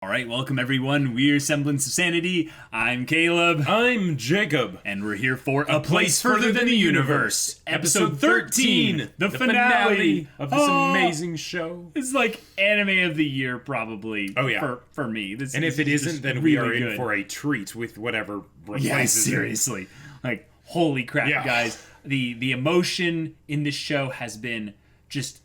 Alright, welcome everyone. We're Semblance of Sanity. I'm Caleb. I'm Jacob. And we're here for A Place Further Than the Universe. Episode 13. The finale of this amazing show. It's like anime of the year, probably. Oh, yeah. For me. And if it isn't, then we are in for a treat with whatever replaces it. Seriously. Like, holy crap, guys. The emotion in this show has been just...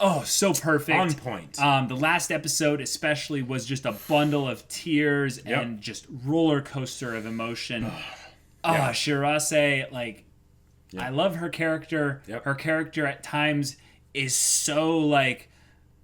Oh, so perfect. On point. The last episode especially was just a bundle of tears and just roller coaster of emotion. Shirase, like, I love her character. Her character at times is so, like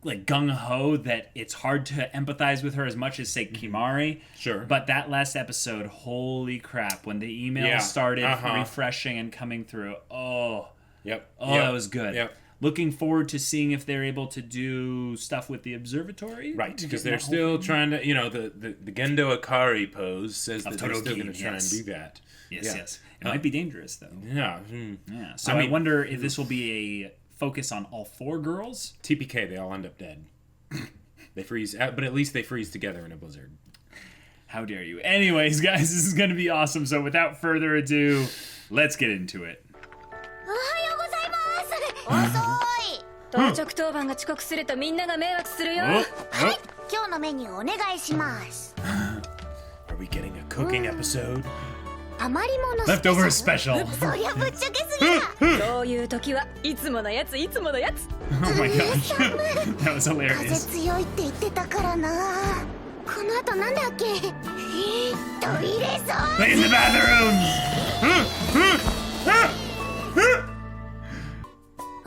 gung-ho that it's hard to empathize with her as much as, say, Kimari. Sure. But that last episode, holy crap, when the emails started refreshing and coming through, that was good. Looking forward to seeing if they're able to do stuff with the observatory. Right, because they're still trying to, the Gendo Akari pose says that they're still going to try and do that. Yes. It might be dangerous, though. Yeah. So I wonder if this will be a focus on all four girls. TPK, they all end up dead. They freeze, but at least they freeze together in a blizzard. How dare you. Anyways, guys, this is going to be awesome. So without further ado, let's get into it. 到着当番が遅刻するとみんなが迷惑するよ。はい、今日のメニューお願いします。 Are we getting a cooking episode? 余り物 Leftover special. そりゃぶっちゃけすぎだ。そういう時はいつものやついつものやつ。 Oh my gosh. That was 風 hilarious. 強いって言ってたからな。この後なんだっけ？トイレ掃 In the bathrooms!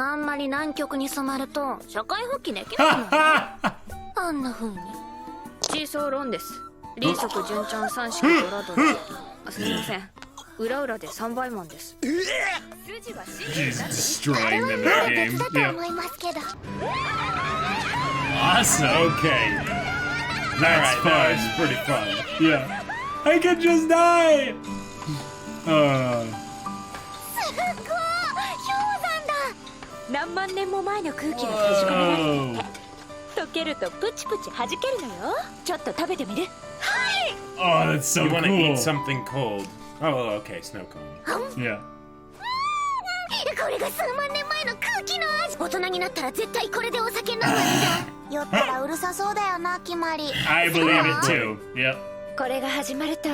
あんまり南極に染まると社会復帰できないのよ。あんな風に。チーソーロンです。リンソク純ちゃん三式ドラドラ。すみません。裏裏で3倍マンです。筋は She's destroying them in 手 the 伝 game. と Yeah. 思いますけど。 Awesome. Okay. That's That fun. was pretty fun. Yeah. I could just die. すごい。氷山だ。何万年も前の空気が閉じ込められていて、溶けるとプチプチ弾けるのよ。ちょっと食べてみる？ Oh, that's so You want to cool. eat something cold. Oh, okay, snow cone. Yeah. これが数万年前の空気の味。大人になったら絶対これでお酒飲むんだ。酔ったらうるさそうだよな、決まり。 I believe it too. Yep. これが始まると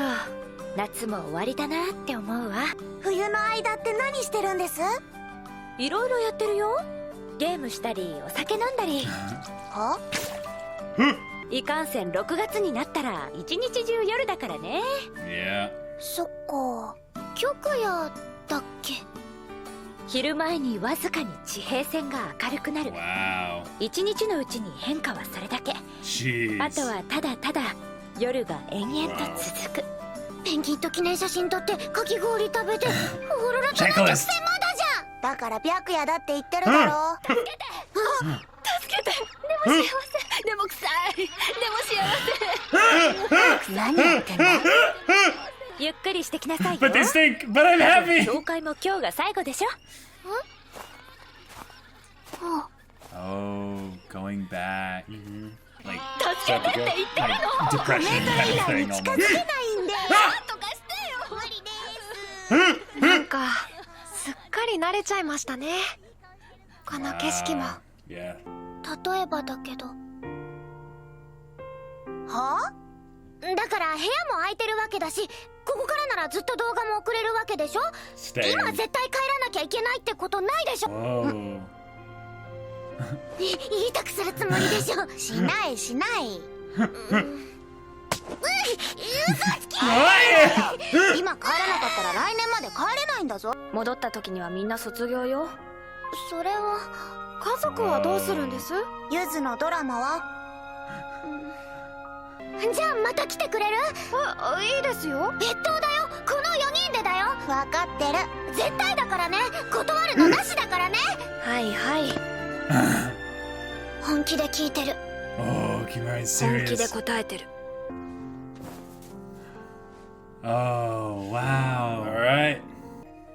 夏も終わりだなって思うわ。冬の間って何してるんです？いろいろやってるよ。ゲームしたりお酒飲んだり。いかんせん6月になったら一日中夜だからね。 Yeah. そっか。極夜だっけ？昼前にわずかに地平線が明るくなる。 Wow. 一日のうちに変化はそれだけ。 Jeez. あとはただただ夜が延々と続く。ペンギンと記念写真撮ってかき氷食べてオーロラと南極線まだじゃん。だから白夜だって言ってるだろ。助けて。助けて。でも幸せ。でも臭い。でも幸せ。何やってんの？ゆっくりしてきなさいよ。 But they stink, but I'm happy. 教会も今日が最後でしょ。 Oh, going back. Like, 助けてって言ってる like depression kind of thing 近づ almost. けないんで。なんとかしてよ。無理です。なんかすっかり慣れちゃいましたね。この景色も。 Yeah. 例えばだけど。は？だから部屋も空いてるわけだし、ここからならずっと動画も送れるわけでしょ。 Stay. 今絶対帰らなきゃいけないってことないでしょ。 Whoa. 言いたくするつもりでしょ。しないしない。嘘つき。今帰らなかったら来年まで帰れないんだぞ。戻った時にはみんな卒業よ。それは家族はどうするんです？ゆずのドラマは？じゃあまた来てくれる？いいですよ。越冬だよ。この4人でだよ。分かってる。絶対だからね。断るのなしだからね。はいはい。本気で聞いてる。 Oh, Kimari's 本気で serious. 答えてる。 Oh, wow. All right.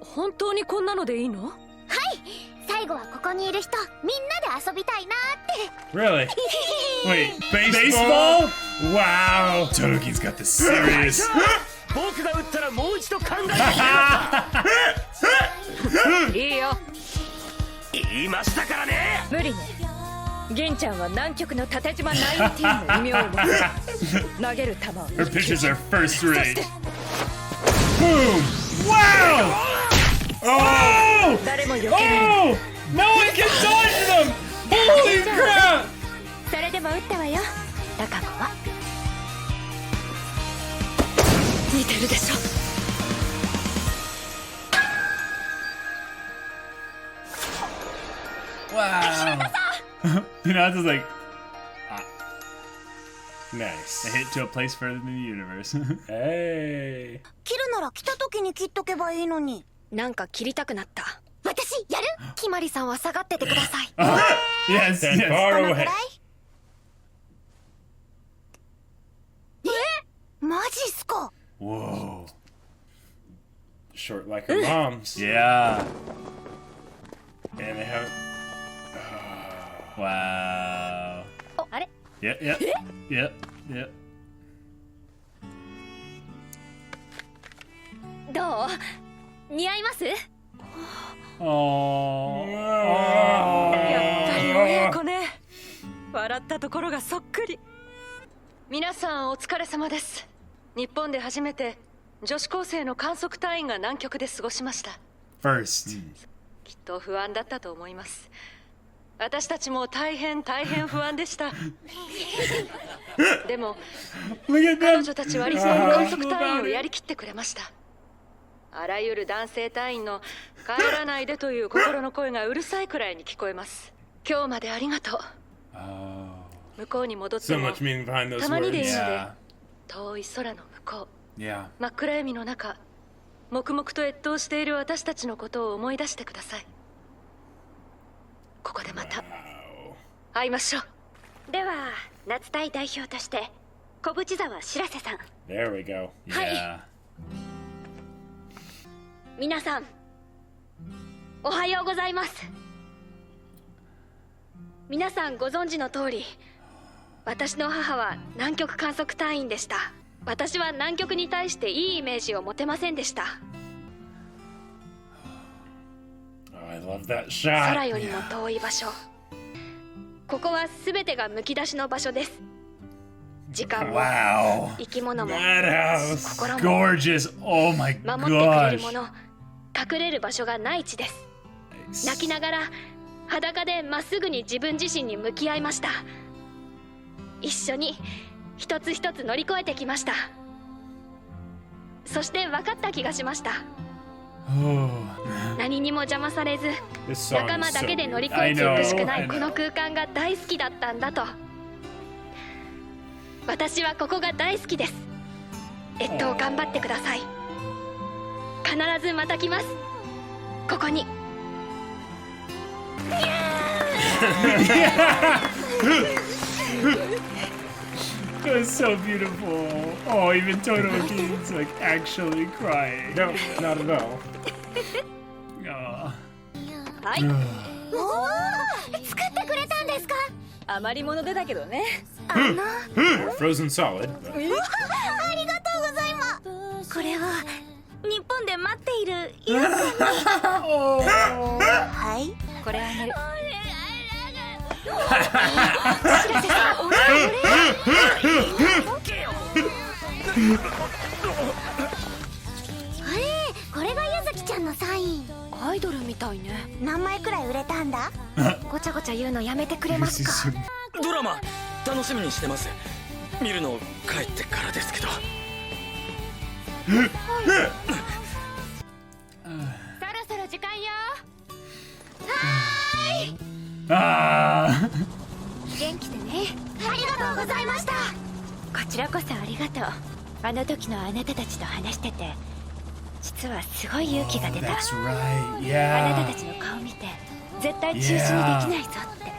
本当にこんなのでいいの？最最後はここにいる人みんなで遊びたいなって。 Really? Wait, baseball? Wow. Todokin's got this serious. 僕が打ったらもう一度考えていいよ。言いましたからね。無理ね。玄ちゃんは南極の縦島19の異名を持つ。投げる球を。Her pitches are first rate. Boom! Wow! Oh! Oh! No one can dodge them! Holy crap! それでも打ったわよ、タカ子は。似てるでしょ。Wow! Hinata's like, Nice. I hit to a place further than the universe. Hey. 切るなら来た時に切っとけばいいのに。なんか切りたくなった。私やる。きまりさんは下がっててください。Yes, Then yes. far このく away. らい。マジっすか。 Whoa. Short like her mom's. Yeah. And they have. Wow. あれ Yep, yep. Yep, yep. どう？似合います？ Oh. やっぱり親子ね。笑ったところがそっくり。皆さんお疲れ様です。日本で初めて女子高生の観測隊員が南極で過ごしました。 First. きっと不安だったと思います。私たちも大変不安でした。でも Look at 彼 them. 女たちは理想の観測隊員をやりきってくれました。あらゆる男性隊員の帰らないでという心の声がうるさいくらいに聞こえます。今日までありがとう。 Oh. 向こうに戻って So も much meaning behind those たまにでいいの words. で Yeah. 遠い空の向こう Yeah. 真っ暗闇の中黙々と越冬している私たちのことを思い出してください。ここでまた会いましょう。では夏隊代表として小淵沢白瀬さん。 There we go. Yeah. 皆さん、おはようございます。皆さんご存知の通り、私の母は南極観測隊員でした。私は南極に対していいイメージを持てませんでした。 Oh, I love that 空 shot. よりも遠い場所。ここは全てがむき出しの場所です。時間も Wow. 生き物も Madhouse. 心も Gorgeous. Oh my 守ってくれる gosh. もの、隠れる場所がない地です。泣きながら裸でまっすぐに自分自身に向き合いました。一緒に一つ一つ乗り越えてきました。そして分かった気がしました。 Oh. 何にも邪魔されず This song 仲間 is だ so けで乗り good. 越えていくしかな I い know. この空間が大好きだったんだと。私はここが大好きです。越冬頑張ってください。必ずまた来ます。ここに。 That's so beautiful. Oh, even Todokin's like actually crying. No, not at all. Oh. はい。おお、作ってくれたんですか。余り物でだけどね。Frozen solid. But ありがとうございます。これは日本で待っているゆうくんに。はい。これあげる。白瀬さん、お礼。これがゆずきちゃんのサイン。アイドルみたいね。何枚くらい売れたんだ。ごちゃごちゃ言うのやめてくれますか。ドラマ楽しみにしてます。見るの帰ってからですけど。そろそろ時間よ。 Ah. 元気でね。ありがとうございました。こちらこそありがとう。あの時のあなたたちと話してて、実はすごい勇気が出た。 That's right. あなた Yeah. たちの顔見て、絶対中止にできないぞって。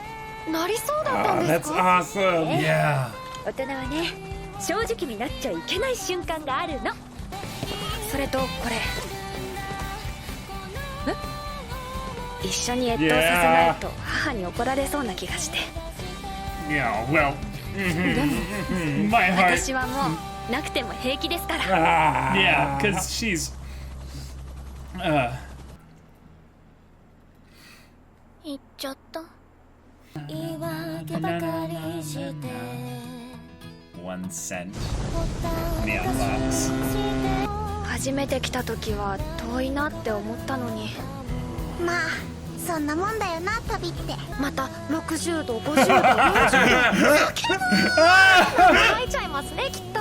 なりそうだった oh, んです that's か。 awesome. Yeah. 大人はね、正直になっちゃいけない瞬間があるの。それとこれ。一緒に越冬させないと母に怒られそうな気がして。Yeah, well, でも my heart. 私はもうなくても平気ですから。Yeah, because she's. 言っちゃった。言い訳ばかりして 1 cent. Neon box. 初めて来た時は遠いなって思ったのに。まあそんなもんだよな旅って。また60度50度40度叫ぶ吐いちゃいますねきっと。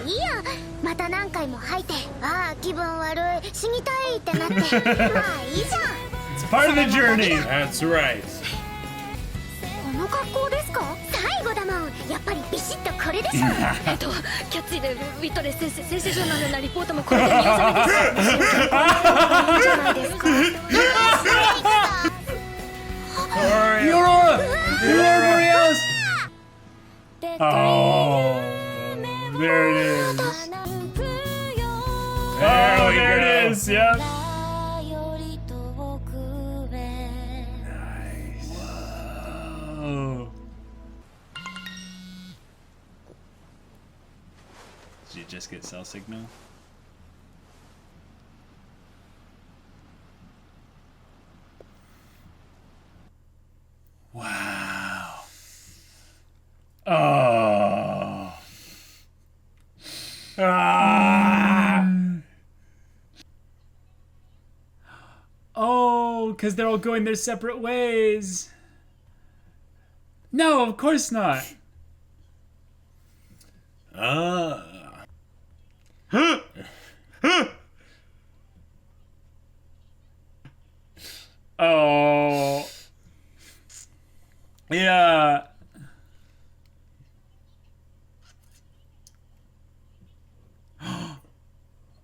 いいや、また何回も吐いて、ああ気分悪い死にたいってなってまあいいじゃん。 It's part of the journey. That's right. この格好ですか？最後だもん。やっぱりビシッとこれでしょ。キャッツイでウィットレスセンセーショナルなリポートもこれで見納めです。真剣にいいじゃないですか。Aurora! Borealis! Oh, there it is. Oh, there it is. Yep. Nice. Whoa. Did you just get cell signal? Wow. Oh. Ah. Oh, because they're all going their separate ways. No, of course not. Oh. Yeah.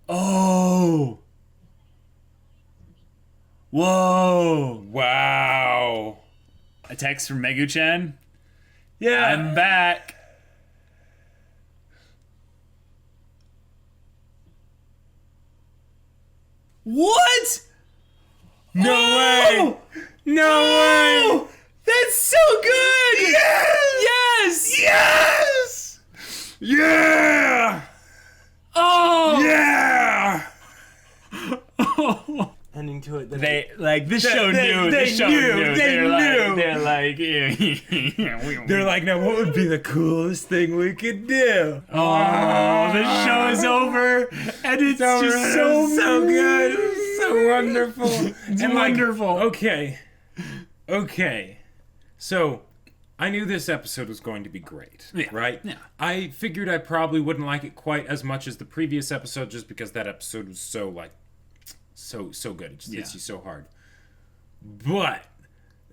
Oh. Whoa. Wow. A text from Megu-chan. Yeah. I'm back. What? No way. No way. That's so good. Yes. Yes. Yeah. Oh. Yeah. Ending to it. They like this show knew. They This show knew. They knew. They're like. They're like, now what would be the coolest thing we could do? Oh, the show is over, and it's just so good. It's so wonderful. It's and wonderful. Okay. So, I knew this episode was going to be great, right? Yeah. I figured I probably wouldn't like it quite as much as the previous episode, just because that episode was so good. It just hits you so hard. But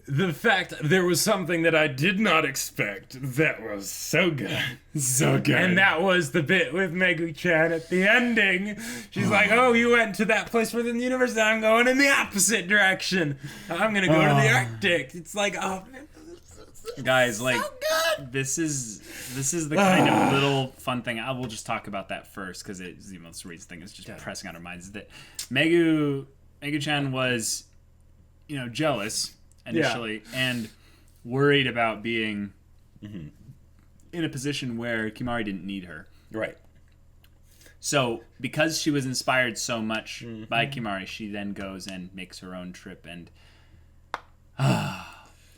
the fact there was something that I did not expect that was so good. So good. And that was the bit with Megu-chan at the ending. She's like, oh, you went to that place within the universe, I'm going in the opposite direction. I'm going to go to the Arctic. It's like, oh, man. Guys, like, this is the kind of little fun thing. I will just talk about that first because it's the most recent thing. It's just pressing on our minds that Megu-chan was, jealous initially and worried about being in a position where Kimari didn't need her. Right. So because she was inspired so much by Kimari, she then goes and makes her own trip, and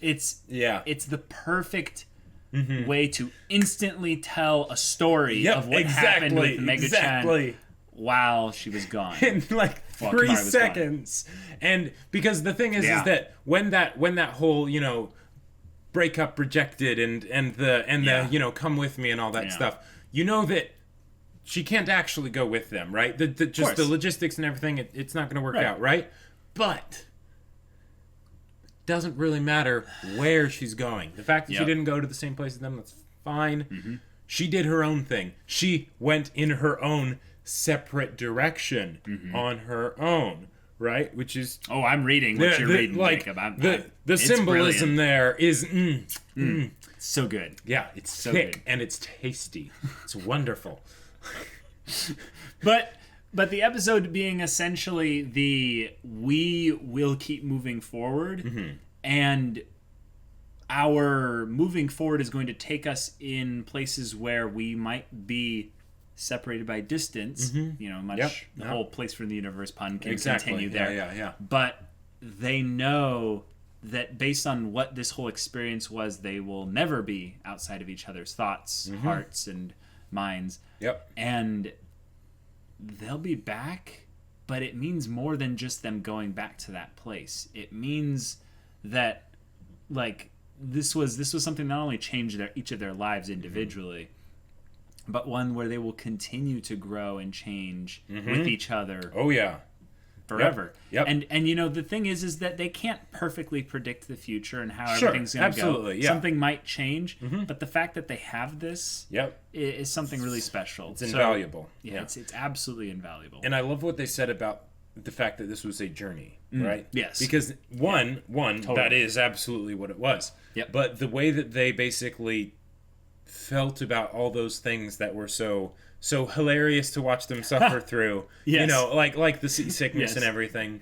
it's the perfect way to instantly tell a story of what happened with Megu-chan while she was gone. In like 3 seconds. And because the thing is that when that whole, breakup rejected and the come with me and all that stuff, that she can't actually go with them, right? The logistics and everything, it's not going to work out, right? But doesn't really matter where she's going. The fact that she didn't go to the same place as them, that's fine. She did her own thing. She went in her own separate direction on her own, right? Which is I'm reading what you're reading. Like the symbolism there is so good. Yeah, it's so thick good. And it's tasty. It's wonderful. But But the episode being essentially we will keep moving forward, and our moving forward is going to take us in places where we might be separated by distance. You know, the whole place from the universe pun can continue there. Yeah. But they know that based on what this whole experience was, they will never be outside of each other's thoughts, hearts, and minds. And they'll be back, but it means more than just them going back to that place. It means that, like, this was something that not only changed each of their lives individually, but one where they will continue to grow and change with each other. Oh yeah. Forever. Yep. And you know, the thing is that they can't perfectly predict the future and how everything's going to go. Absolutely, yeah. Something might change, but the fact that they have this is something really special. It's invaluable. Yeah, it's absolutely invaluable. And I love what they said about the fact that this was a journey, right? Yes. Because one, totally. That is absolutely what it was. But the way that they basically felt about all those things that were so hilarious to watch them suffer through, you know, like the seasickness and everything.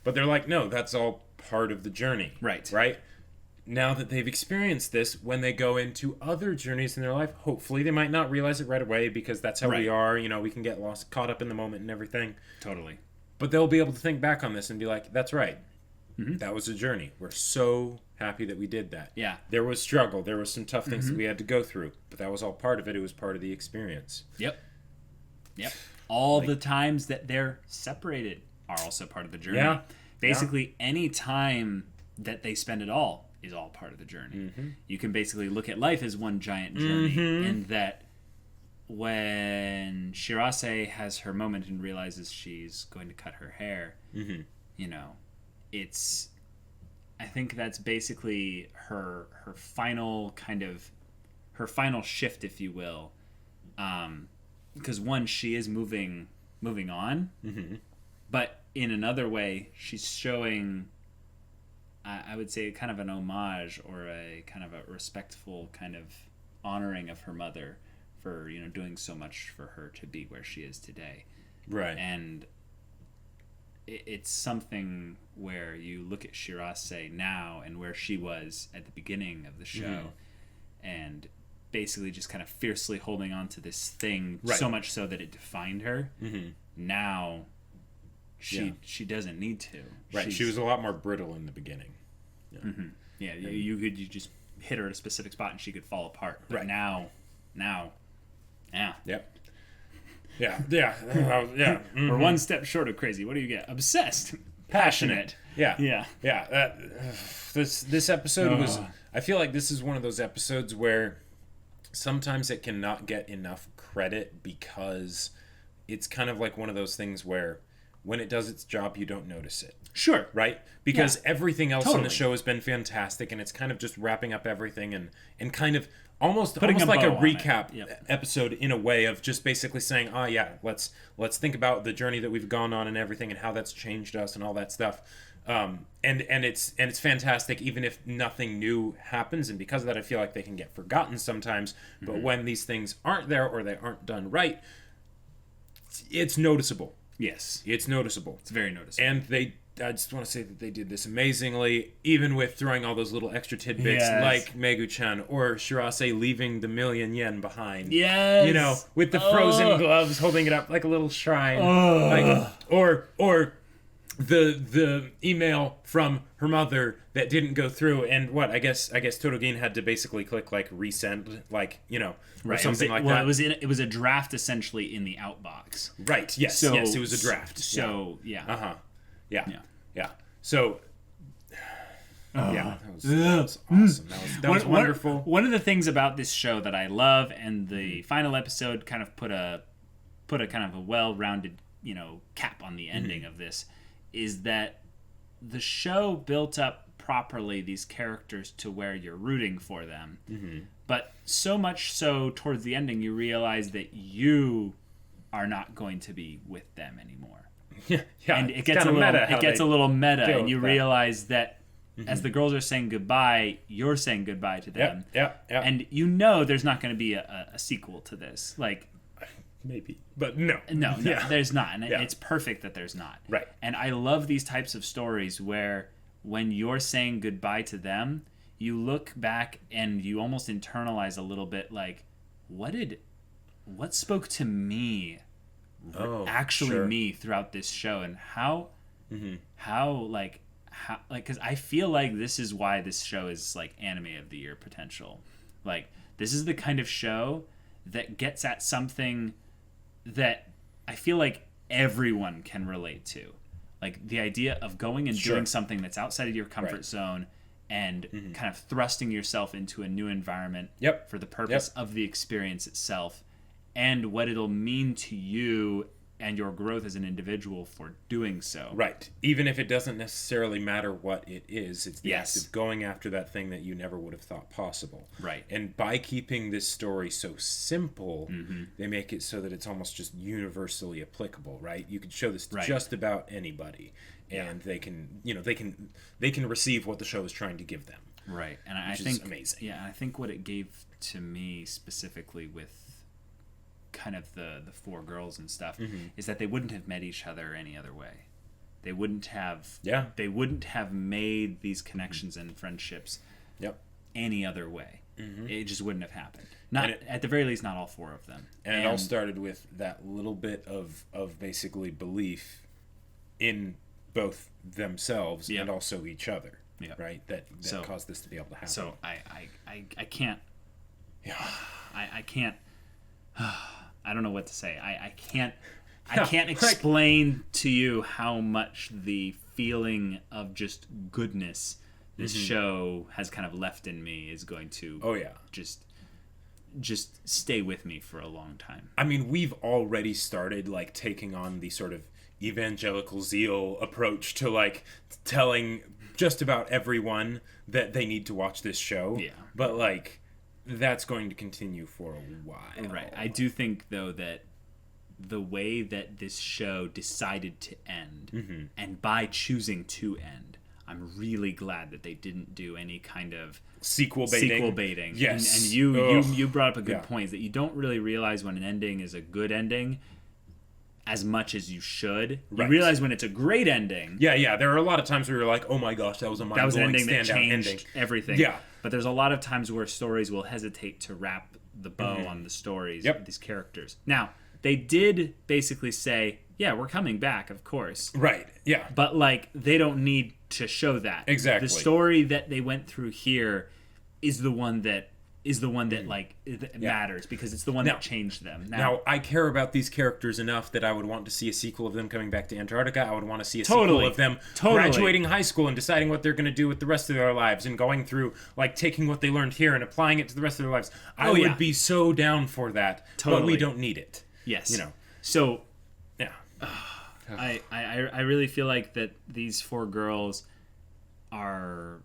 But they're like, no, that's all part of the journey. Right? Now that they've experienced this, when they go into other journeys in their life, hopefully they might not realize it right away because that's how we are. You know, we can get lost, caught up in the moment and everything. Totally. But they'll be able to think back on this and be like, that's right. That was a journey. We're so happy that we did that. Yeah. There was struggle. There was some tough things that we had to go through. But that was all part of it. It was part of the experience. Yep. All the times that they're separated are also part of the journey. Yeah. Basically, any time that they spend at all is all part of the journey. You can basically look at life as one giant journey, and that when Shirase has her moment and realizes she's going to cut her hair, you know, I think that's basically her final shift, if you will. Because one, she is moving on, but in another way, she's showing, I would say, kind of an homage or a kind of a respectful kind of honoring of her mother for, you know, doing so much for her to be where she is today. Right. And it's something where you look at Shirase now and where she was at the beginning of the show, and basically just kind of fiercely holding on to this thing, so much so that it defined her. Now she doesn't need to. Right. She was a lot more brittle in the beginning. You could just hit her at a specific spot and she could fall apart. But now. We're one step short of crazy. What do you get? Obsessed. Passionate. This episode was, I feel like this is one of those episodes where sometimes it cannot get enough credit because it's kind of like one of those things where when it does its job, you don't notice it. Sure. Right? Because everything else on the show has been fantastic, and it's kind of just wrapping up everything and kind of almost like a recap episode in a way of just basically saying, let's think about the journey that we've gone on and everything and how that's changed us and all that stuff. And it's fantastic even if nothing new happens, and because of that I feel like they can get forgotten sometimes. But when these things aren't there or they aren't done right, it's noticeable. Yes. It's noticeable. It's very noticeable. And I just want to say that they did this amazingly, even with throwing all those little extra tidbits like Megu-chan or Shirase leaving the $1,000,000 yen behind. Yes. You know, with the frozen gloves holding it up like a little shrine. Or the email from her mother that didn't go through, and I guess Totogin had to basically click like resend, like, you know, or something like that. It was a draft essentially in the outbox. Right. Yes. Yes, it was a draft. So Yeah. So that was awesome. That was wonderful. One of the things about this show that I love, and the final episode kind of put a kind of a well-rounded, you know, cap on the ending of this, is that the show built up properly these characters to where you're rooting for them. But so much so towards the ending you realize that you are not going to be with them anymore. And it gets a little meta, and you realize that as the girls are saying goodbye, you're saying goodbye to them. And you know there's not going to be a sequel to this. Like, maybe, but no, there's not, and it's perfect that there's not. Right. And I love these types of stories where when you're saying goodbye to them, you look back and you almost internalize a little bit, like, what spoke to me, me throughout this show, and how, because I feel like this is why this show is like anime of the year potential. Like, this is the kind of show that gets at something that I feel like everyone can relate to. Like, the idea of going and doing something that's outside of your comfort zone and kind of thrusting yourself into a new environment for the purpose of the experience itself, and what it'll mean to you and your growth as an individual for doing so. Right. Even if it doesn't necessarily matter what it is, it's the act of going after that thing that you never would have thought possible. Right. And by keeping this story so simple, they make it so that it's almost just universally applicable, right? You could show this to just about anybody, and they can, they can receive what the show is trying to give them. Right. And I think, is amazing. Yeah, I think what it gave to me specifically with kind of the four girls and stuff is that they wouldn't have met each other any other way. They wouldn't have made these connections and friendships any other way. It just wouldn't have happened. At the very least, not all four of them. And it all started with that little bit of basically belief in both themselves and also each other, right? That caused this to be able to happen. So I can't I can't I don't know what to say. I can't explain to you how much the feeling of just goodness this show has kind of left in me is going to just stay with me for a long time. I mean, we've already started like taking on the sort of evangelical zeal approach to like telling just about everyone that they need to watch this show. Yeah. But like, that's going to continue for a while. Right. I do think, though, that the way that this show decided to end, and by choosing to end, I'm really glad that they didn't do any kind of sequel baiting. Yes. And you brought up a good point, that you don't really realize when an ending is a good ending as much as you should. You realize when it's a great ending. Yeah. There are a lot of times where you're like, oh my gosh, that was a mind-blowing standout ending. Everything. Yeah. But there's a lot of times where stories will hesitate to wrap the bow on the stories of these characters. Now, they did basically say, yeah, we're coming back, of course. Right, yeah. But, like, they don't need to show that. Exactly. The story that they went through here is the one that matters, because it's the one that changed them. Now, I care about these characters enough that I would want to see a sequel of them coming back to Antarctica. I would want to see a sequel of them graduating high school and deciding what they're going to do with the rest of their lives, and going through, like, taking what they learned here and applying it to the rest of their lives. I would be so down for that, but we don't need it. Yes. So, yeah. I really feel like that these four girls are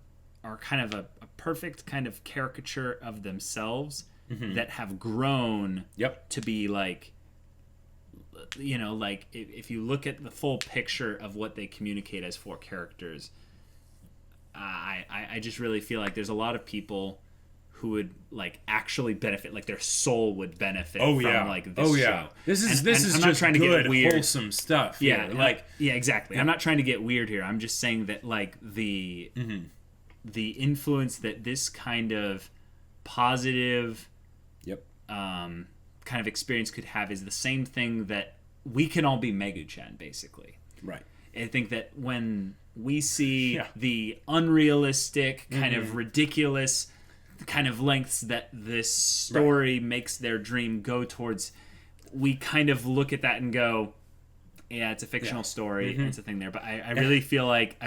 kind of a perfect kind of caricature of themselves that have grown to be like, like if you look at the full picture of what they communicate as four characters, I just really feel like there's a lot of people who would like actually benefit, like their soul would benefit from like this show. This is I'm not trying to get weird, wholesome stuff. Yeah, exactly. I'm not trying to get weird here. I'm just saying that like the influence that this kind of positive kind of experience could have is the same thing that we can all be Megu-chan, basically. Right. I think that when we see the unrealistic, kind of ridiculous kind of lengths that this story makes their dream go towards, we kind of look at that and go, yeah, it's a fictional story. It's a thing there. But I really feel like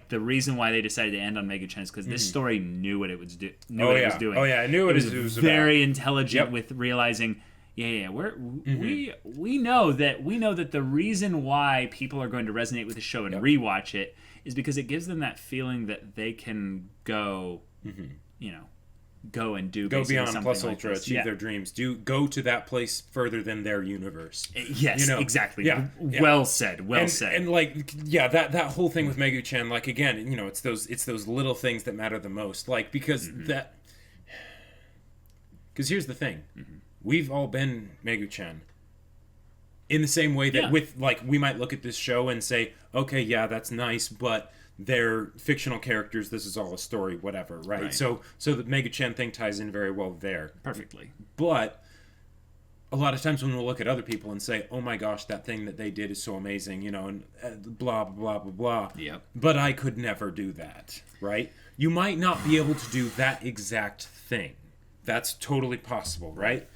the reason why they decided to end on Megu-chan is because this story knew what it was doing. Oh yeah, I knew what it was very about. Intelligent with realizing, we know that the reason why people are going to resonate with the show and rewatch it is because it gives them that feeling that they can go, go and do, go beyond plus like ultra, achieve their dreams, go to that place further than their universe. Yes, exactly. Well said. And like, that whole thing with Megu-chan, like, again, it's those little things that matter the most. Like, because here's the thing, we've all been Megu-chan, in the same way that with, like, we might look at this show and say, okay, yeah, that's nice, but they're fictional characters, this is all a story, whatever, right? So the Megu-chan thing ties in very well there. Perfectly. But a lot of times when we'll look at other people and say, oh my gosh, that thing that they did is so amazing, you know, and blah, blah, blah, blah. Yep. But I could never do that, right? You might not be able to do that exact thing. That's totally possible, right?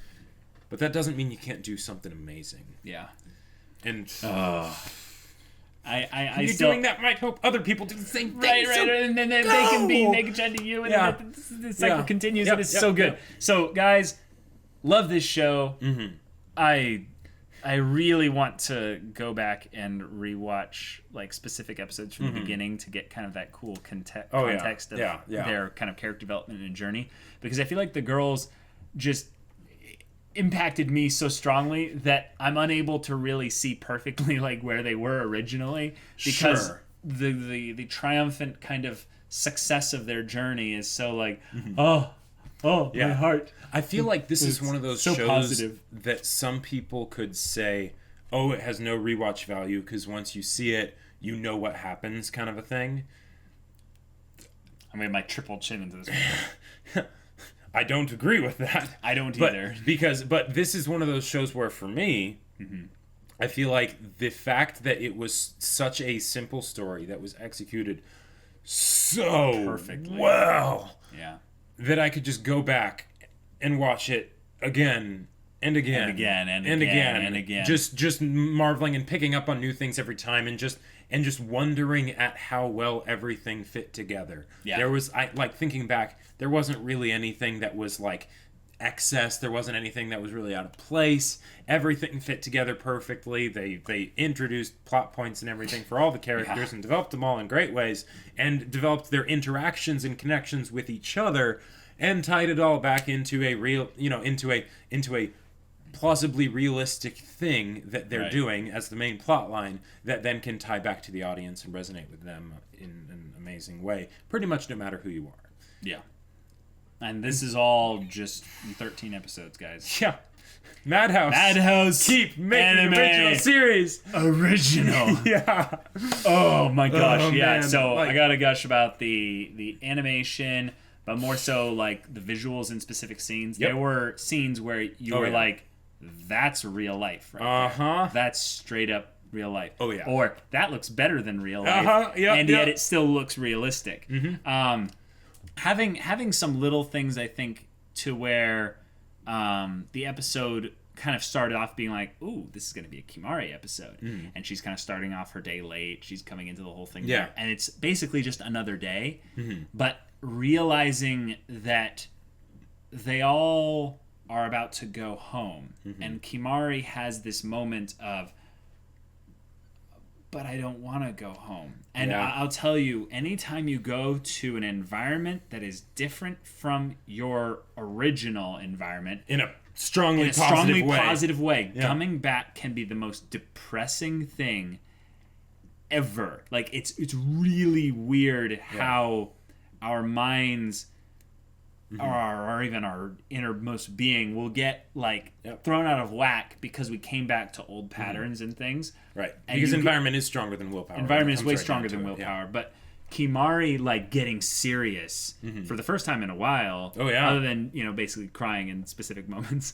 But that doesn't mean you can't do something amazing. Yeah. And I you still, doing that might help other people do the same thing. Right, and then they can be Megu-chan to you, and then the cycle continues, and it's so good. So, guys, love this show. Mm-hmm. I really want to go back and rewatch like specific episodes from the beginning to get kind of that cool context of their kind of character development and journey, because I feel like the girls just impacted me so strongly that I'm unable to really see perfectly like where they were originally, because the triumphant kind of success of their journey is so like my heart. I feel like this is one of those so shows positive that some people could say, oh, it has no rewatch value because once you see it, you know what happens, kind of a thing. I made my triple chin into this one. I don't agree with that. I don't either. But this is one of those shows where, for me, I feel like the fact that it was such a simple story that was executed so perfectly well, that I could just go back and watch it again and again and again and again. Just marveling and picking up on new things every time, and just wondering at how well everything fit together. Yeah. There was, like, thinking back, there wasn't really anything that was like excess. There wasn't anything that was really out of place. Everything fit together perfectly. They introduced plot points and everything for all the characters and developed them all in great ways, and developed their interactions and connections with each other, and tied it all back into a real, into a plausibly realistic thing that they're doing as the main plot line that then can tie back to the audience and resonate with them in an amazing way, pretty much no matter who you are. Yeah. And this is all just 13 episodes, guys. Yeah. Madhouse. Keep making anime original series. Original. Yeah. Oh my gosh. Yeah. Man. So I gotta gush about the animation, but more so like the visuals in specific scenes. Yep. There were scenes where you were like, that's real life right there. That's straight up real life. Oh yeah. Or that looks better than real life. And yet it still looks realistic. Having some little things, I think, to where the episode kind of started off being like, ooh, this is going to be a Kimari episode. And she's kind of starting off her day late. She's coming into the whole thing. Yeah. And it's basically just another day. But realizing that they all are about to go home. And Kimari has this moment of, but I don't want to go home. And I'll tell you, anytime you go to an environment that is different from your original environment, in a strongly positive way, coming back can be the most depressing thing ever. Like, it's really weird how our minds or even our innermost being will get like thrown out of whack because we came back to old patterns and things. Right. And because environment is stronger than willpower. Environment is way stronger than willpower. But Kimari, like, getting serious for the first time in a while. Oh, yeah. Other than, basically crying in specific moments.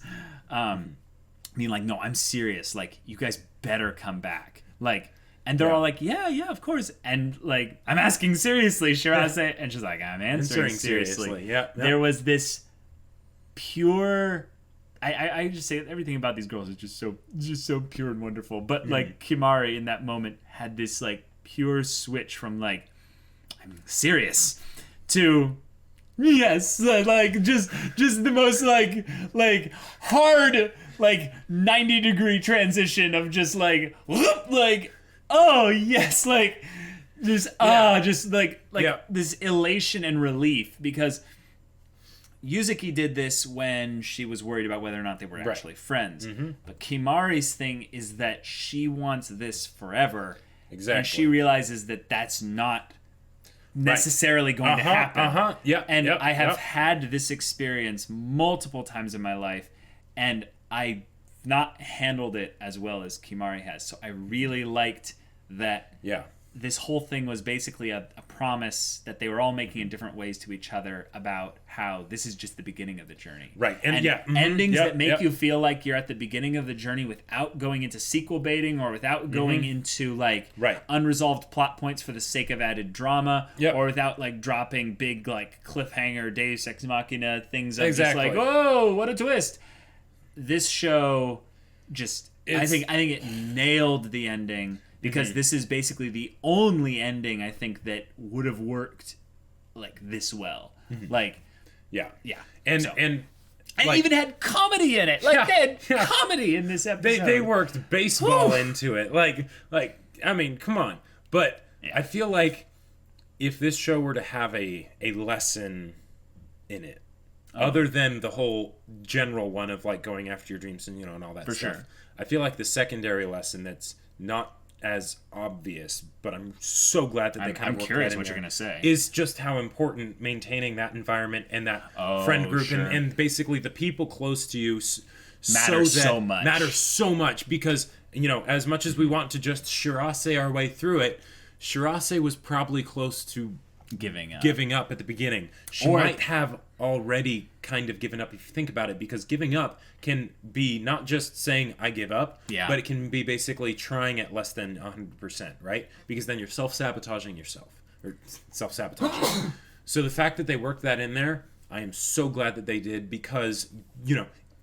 Being like, no, I'm serious. Like, you guys better come back. Like, and they're all like, yeah, of course. And, like, I'm asking seriously, Shirase. And she's like, I'm answering seriously. Yeah. There was this pure... I just say everything about these girls is just so pure and wonderful. But, like, Kimari in that moment had this, like, pure switch from, like, I'm serious to... Yes, like, just the most, like, hard, like, 90-degree transition of just, like, whoop, like... Oh yes, like this this elation and relief, because Yuzuki did this when she was worried about whether or not they were actually friends. But Kimari's thing is that she wants this forever. Exactly. And she realizes that that's not necessarily going to happen. I have had this experience multiple times in my life, and I not handled it as well as Kimari has. So I really liked that. Yeah. This whole thing was basically a promise that they were all making in different ways to each other about how this is just the beginning of the journey. Right. And endings that make you feel like you're at the beginning of the journey without going into sequel baiting or without going into like unresolved plot points for the sake of added drama or without like dropping big like cliffhanger Deus Ex Machina things of just like, whoa, what a twist. This show just I think it nailed the ending. Because this is basically the only ending I think that would have worked like this well. Like, and like, even had comedy in it. Like they had comedy in this episode. They worked baseball into it. Like I mean, come on. But I feel like if this show were to have a lesson in it, other than the whole general one of like going after your dreams and and all that stuff, sure. I feel like the secondary lesson that's not as obvious, but I'm so glad that they kind of worked curious that in what there, you're gonna say. Is just how important maintaining that environment and that friend group and basically the people close to you matter so much because as much as we want to just Shirase our way through it, Shirase was probably close to giving up at the beginning. She might have already kind of given up if you think about it, because giving up can be not just saying I give up, but it can be basically trying at less than 100%, right? Because then you're self-sabotaging yourself or self-sabotaging. So the fact that they worked that in there, I am so glad that they did, because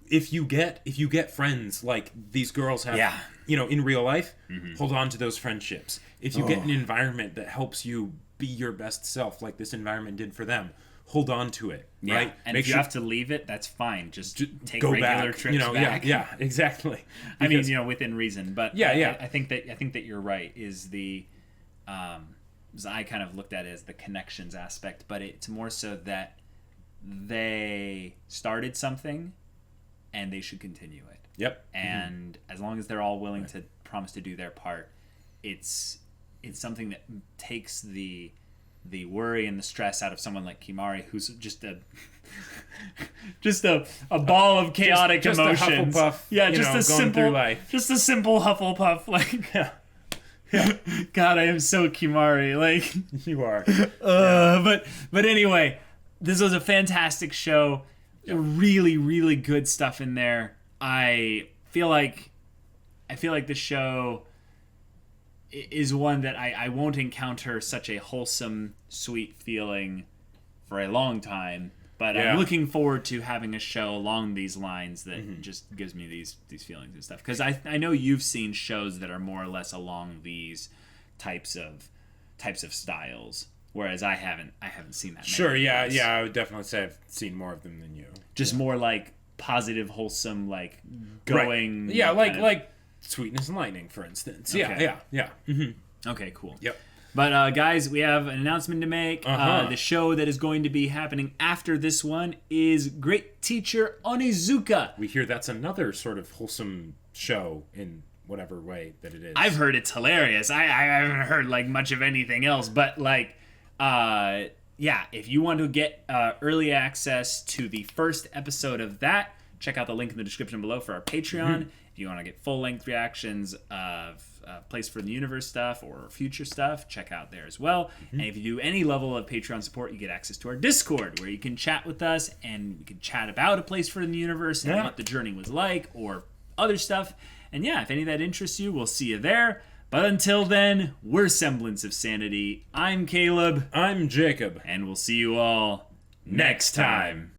if you get friends like these girls have in real life, hold on to those friendships. If you get an environment that helps you be your best self like this environment did for them, hold on to it, right? And if you have to leave it, that's fine. Just take regular trips back. Yeah, exactly. Because, I mean, within reason. But I think that you're right. Is the as I kind of looked at it as the connections aspect, but it's more so that they started something and they should continue it. Yep. And as long as they're all willing to promise to do their part, it's something that takes the worry and the stress out of someone like Kimari, who's just a ball of chaotic just emotions. A Hufflepuff, just a simple Hufflepuff. Like, God, I am so Kimari. Like, you are. But anyway, this was a fantastic show. Really, really good stuff in there. I feel like the show is one that I won't encounter such a wholesome, sweet feeling for a long time. But I'm looking forward to having a show along these lines that just gives me these feelings and stuff. Because I know you've seen shows that are more or less along these types of styles, whereas I haven't seen that. Sure, I would definitely say I've seen more of them than you. Just more like positive, wholesome, like going. Right. Yeah, like Sweetness and Lightning, for instance. Okay. Yeah. Mm-hmm. Okay, cool. Yep. But guys, we have an announcement to make. The show that is going to be happening after this one is Great Teacher Onizuka. We hear that's another sort of wholesome show in whatever way that it is. I've heard it's hilarious. I haven't heard like much of anything else, but like, if you want to get early access to the first episode of that, check out the link in the description below for our Patreon. If you want to get full-length reactions of Place for the Universe stuff or future stuff, check out there as well. And if you do any level of Patreon support, you get access to our Discord, where you can chat with us and we can chat about A Place for the Universe and what the journey was like or other stuff. And if any of that interests you, we'll see you there. But until then, we're Semblance of Sanity. I'm Caleb. I'm Jacob. And we'll see you all next time.